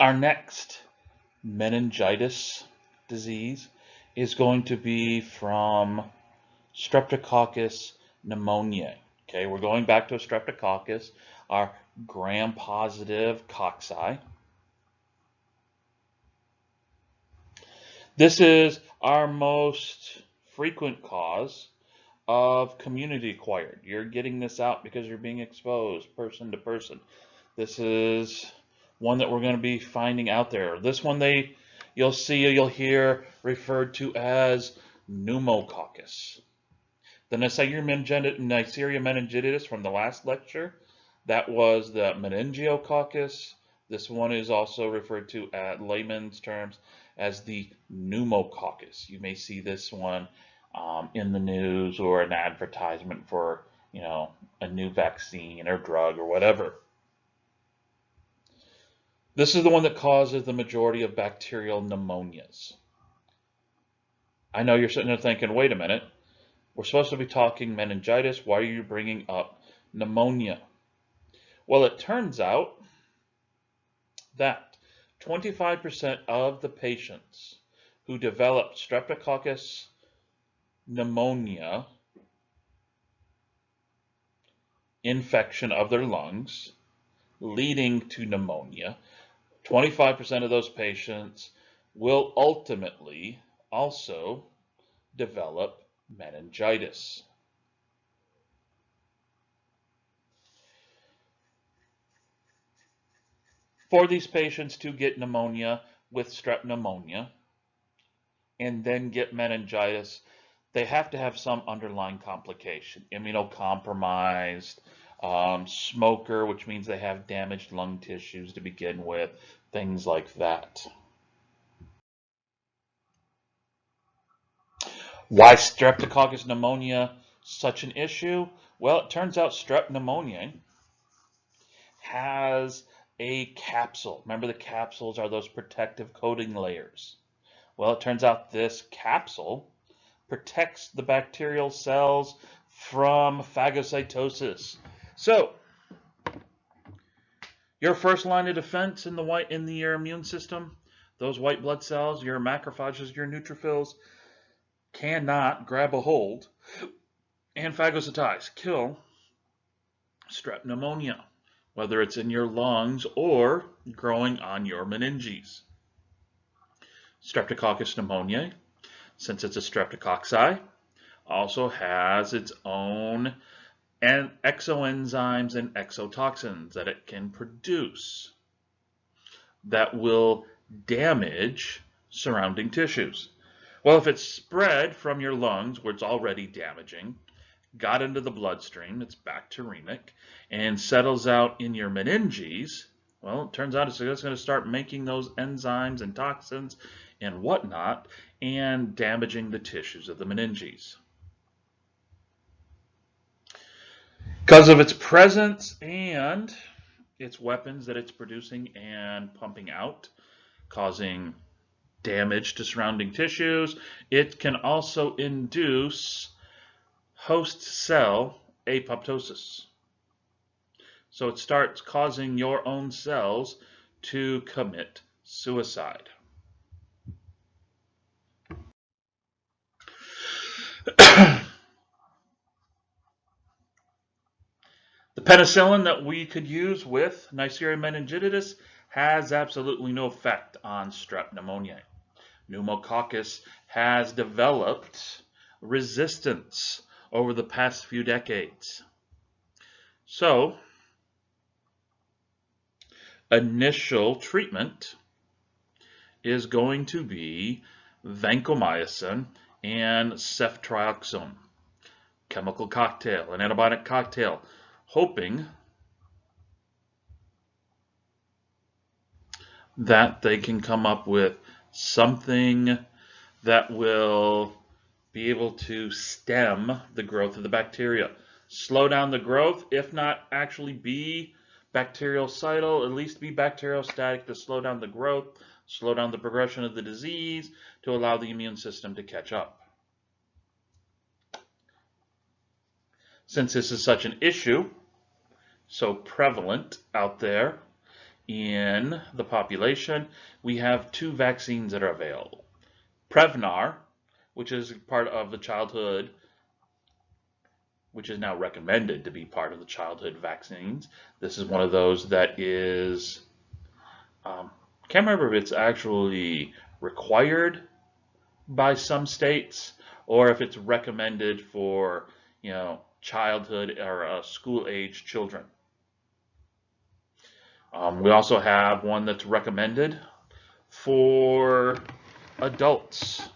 Our next meningitis disease is going to be from Streptococcus pneumoniae. Okay, we're going back to a Streptococcus, our gram-positive cocci. This is our most frequent cause of community acquired. You're getting this out because you're being exposed person to person. This is one that we're going to be finding out there. This one you'll hear referred to as pneumococcus. The Neisseria meningitidis from the last lecture, that was the meningiococcus. This one is also referred to at layman's terms as the pneumococcus. You may see this one in the news or an advertisement for, a new vaccine or drug or whatever. This is the one that causes the majority of bacterial pneumonias. I know you're sitting there thinking, wait a minute, we're supposed to be talking meningitis. Why are you bringing up pneumonia? Well, it turns out that 25% of the patients who develop Streptococcus pneumonia infection of their lungs leading to pneumonia, 25% of those patients will ultimately also develop meningitis. For these patients to get pneumonia with strep pneumonia and then get meningitis, they have to have some underlying complication. Immunocompromised, smoker, which means they have damaged lung tissues to begin with, things like that. Why Streptococcus pneumonia such an issue? Well, it turns out strep pneumonia has a capsule. Remember, the capsules are those protective coating layers. Well, it turns out this capsule protects the bacterial cells from phagocytosis. So, your first line of defense in your immune system, those white blood cells, your macrophages, your neutrophils, cannot grab a hold and phagocytize, kill strep pneumonia, whether it's in your lungs or growing on your meninges. Streptococcus pneumoniae, since it's a streptococci, also has its own exoenzymes and exotoxins that it can produce that will damage surrounding tissues. Well, if it's spread from your lungs, where it's already damaging, got into the bloodstream, it's bacteremic, and settles out in your meninges, well, it turns out it's just going to start making those enzymes and toxins and whatnot and damaging the tissues of the meninges. Because of its presence and its weapons that it's producing and pumping out, causing damage to surrounding tissues, it can also induce host cell apoptosis. So it starts causing your own cells to commit suicide. The penicillin that we could use with Neisseria meningitidis has absolutely no effect on strep pneumoniae. Pneumococcus has developed resistance over the past few decades. So, initial treatment is going to be vancomycin and ceftriaxone, chemical cocktail, an antibiotic cocktail, hoping that they can come up with something that will be able to stem the growth of the bacteria, slow down the growth, if not actually be bactericidal, at least be bacteriostatic to slow down the growth, slow down the progression of the disease, to allow the immune system to catch up. Since this is such an issue, so prevalent out there, in the population, we have 2 vaccines that are available. Prevnar, which is part of the childhood, which is now recommended to be part of the childhood vaccines. This is one of those that is, can't remember if it's actually required by some states or if it's recommended for, childhood or school-age children. We also have one that's recommended for adults.